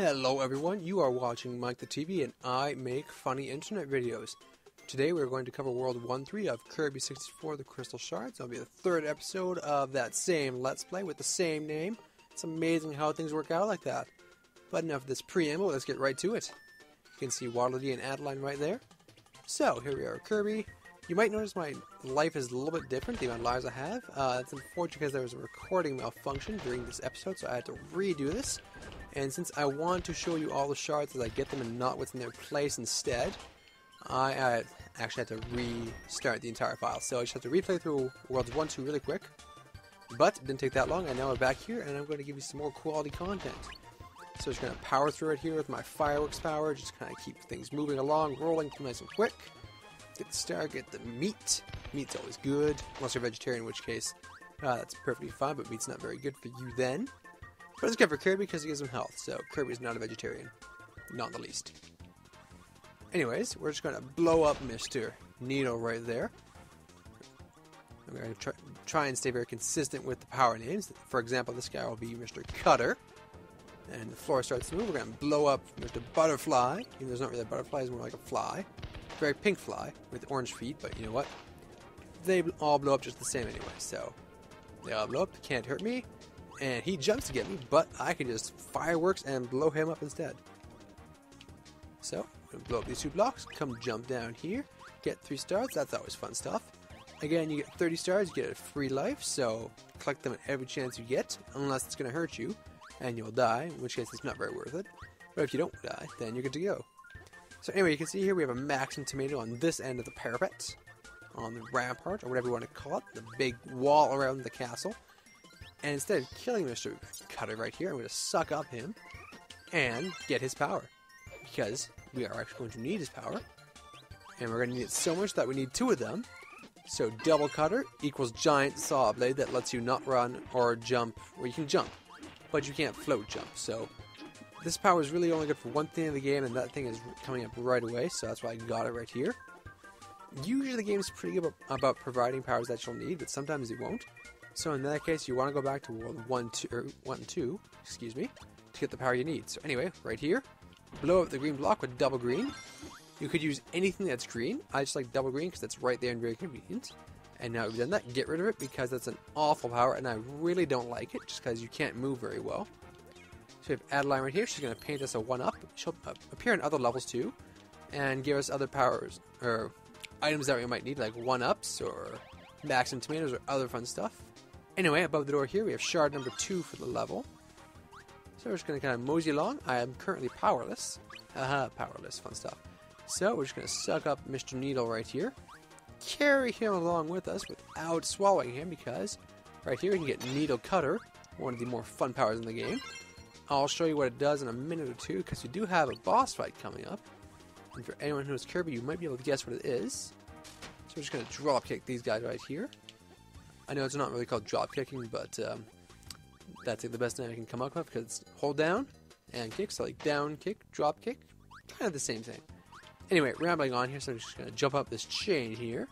Hello everyone, you are watching MicTheTv and I make funny internet videos. Today we're going to cover World 1-3 of Kirby 64 The Crystal Shards. It'll be the third episode of that same Let's Play with the same name. It's amazing how things work out like that. But enough of this preamble, let's get right to it. You can see Waddle Dee and Adeline right there. So, here we are, Kirby. You might notice my life is a little bit different, the amount of lives I have. It's unfortunate because there was a recording malfunction during this episode, so I had to redo this. And since I want to show you all the shards as I get them and not what's in their place instead, I actually had to restart the entire file. So I just have to replay through Worlds 1-2 really quick. But it didn't take that long, and now we're back here, and I'm going to give you some more quality content. So I'm just going to power through it here with my fireworks power, just kind of keep things moving along, rolling through nice and quick. Get the star, get the meat. Meat's always good, unless you're a vegetarian, in which case that's perfectly fine, but meat's not very good for you then. But it's good for Kirby because it gives him health, so Kirby's not a vegetarian. Not in the least. Anyways, we're just going to blow up Mr. Needle right there. I'm going to try and stay very consistent with the power names. For example, this guy will be Mr. Cutter. And the floor starts to move. We're going to blow up Mr. Butterfly. Even though there's not really a butterfly, it's more like a fly. Very pink fly with orange feet, but you know what? They all blow up just the same anyway, so they all blow up, can't hurt me. And he jumps to get me, but I can just fireworks and blow him up instead. So, I'm going to blow up these two blocks, come jump down here, get 3 stars, that's always fun stuff. Again, you get 30 stars, you get a free life, so collect them at every chance you get, unless it's going to hurt you, and you'll die, in which case it's not very worth it. But if you don't die, then you're good to go. So anyway, you can see here we have a maximum tomato on this end of the parapet, on the rampart, or whatever you want to call it, the big wall around the castle. And instead of killing Mr. Cutter right here, I'm going to suck up him and get his power. Because we are actually going to need his power. And we're going to need it so much that we need 2 of them. So double Cutter equals giant saw blade that lets you not run or jump. Well, you can jump, but you can't float jump. So this power is really only good for one thing in the game, and that thing is coming up right away. So that's why I got it right here. Usually the game is pretty good about providing powers that you'll need, but sometimes it won't. So in that case, you want to go back to World 1-2, excuse me, to get the power you need. So anyway, right here, blow up the green block with double green. You could use anything that's green. I just like double green because that's right there and very convenient. And now we've done that, get rid of it because that's an awful power and I really don't like it just because you can't move very well. So we have Adeline right here. She's going to paint us a 1-up. She'll appear in other levels too and give us other powers or items that we might need, like 1-ups or maximum tomatoes or other fun stuff. Anyway, above the door here, we have shard number 2 for the level. So we're just going to kind of mosey along. I am currently powerless. Haha, powerless, fun stuff. So we're just going to suck up Mr. Needle right here. Carry him along with us without swallowing him because right here we can get Needle Cutter, one of the more fun powers in the game. I'll show you what it does in a minute or two because we do have a boss fight coming up. And for anyone who knows Kirby, you might be able to guess what it is. So we're just going to drop kick these guys right here. I know it's not really called drop kicking, but that's like the best name I can come up with because it's hold down and kick. So like down kick, drop kick, kind of the same thing. Anyway, rambling on here, so I'm just going to jump up this chain here.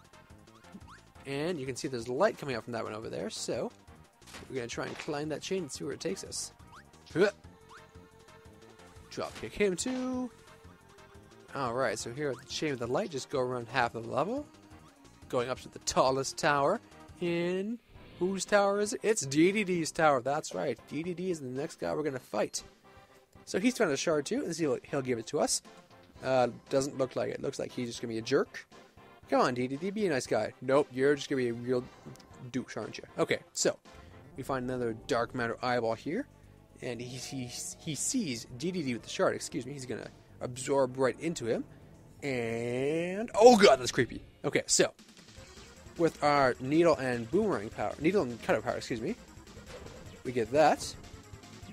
And you can see there's light coming out from that one over there. So we're going to try and climb that chain and see where it takes us. Drop kick him too. Alright, so here at the chain with the light, just go around half of the level. Going up to the tallest tower. In whose tower is it? It's DDD's tower. That's right. DDD is the next guy we're going to fight. So he's found a shard too, and he'll give it to us. Doesn't look like it. Looks like he's just going to be a jerk. Come on, DDD, be a nice guy. Nope, you're just going to be a real douche, aren't you? Okay, so we find another dark matter eyeball here, and he sees DDD with the shard. Excuse me. He's going to absorb right into him, and oh god, that's creepy. Okay, so with our needle and boomerang power, needle and cutter power, excuse me, we get that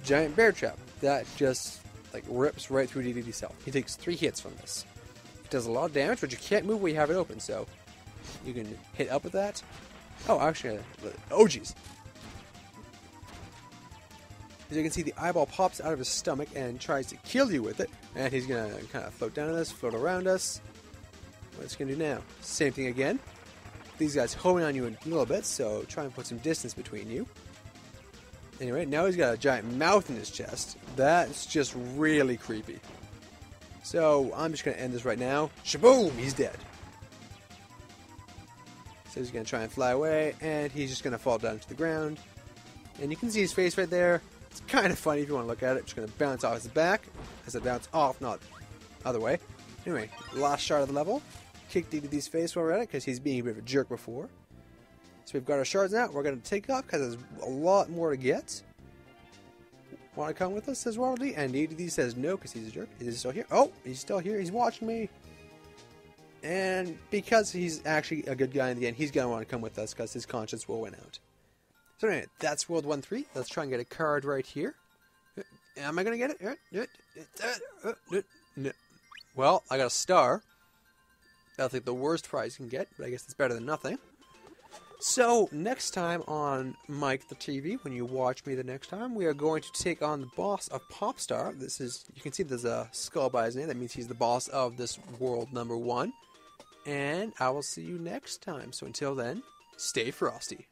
giant bear trap that just like rips right through DDD's health. He takes 3 hits from this. It does a lot of damage, but you can't move when you have it open, so you can hit up with that. Oh, actually, oh jeez. As you can see, the eyeball pops out of his stomach and tries to kill you with it, and he's gonna kind of float down on us, float around us. What's he gonna do now? Same thing again. These guys homing on you a little bit, so try and put some distance between you. Anyway, now he's got a giant mouth in his chest. That's just really creepy. So I'm just going to end this right now. Shaboom! He's dead. So he's going to try and fly away, and he's just going to fall down to the ground. And you can see his face right there. It's kind of funny if you want to look at it. Just going to bounce off his back. As I bounce off, not other way. Anyway, last shard of the level. Kick DDD's face while we're at it, because he's being a bit of a jerk before. So we've got our shards now. We're going to take off, because there's a lot more to get. Want to come with us, says Waddle Dee? And DDD says no, because he's a jerk. Is he still here? Oh, he's still here. He's watching me. And because he's actually a good guy in the end, he's going to want to come with us, because his conscience will win out. So anyway, that's World 1-3. Let's try and get a card right here. Am I going to get it? No. Well, I got a star. That's like the worst prize you can get, but I guess it's better than nothing. So, next time on MicTheTv, when you watch me the next time, we are going to take on the boss of Popstar. This is, you can see there's a skull by his name. That means he's the boss of this world number 1. And I will see you next time. So until then, stay frosty.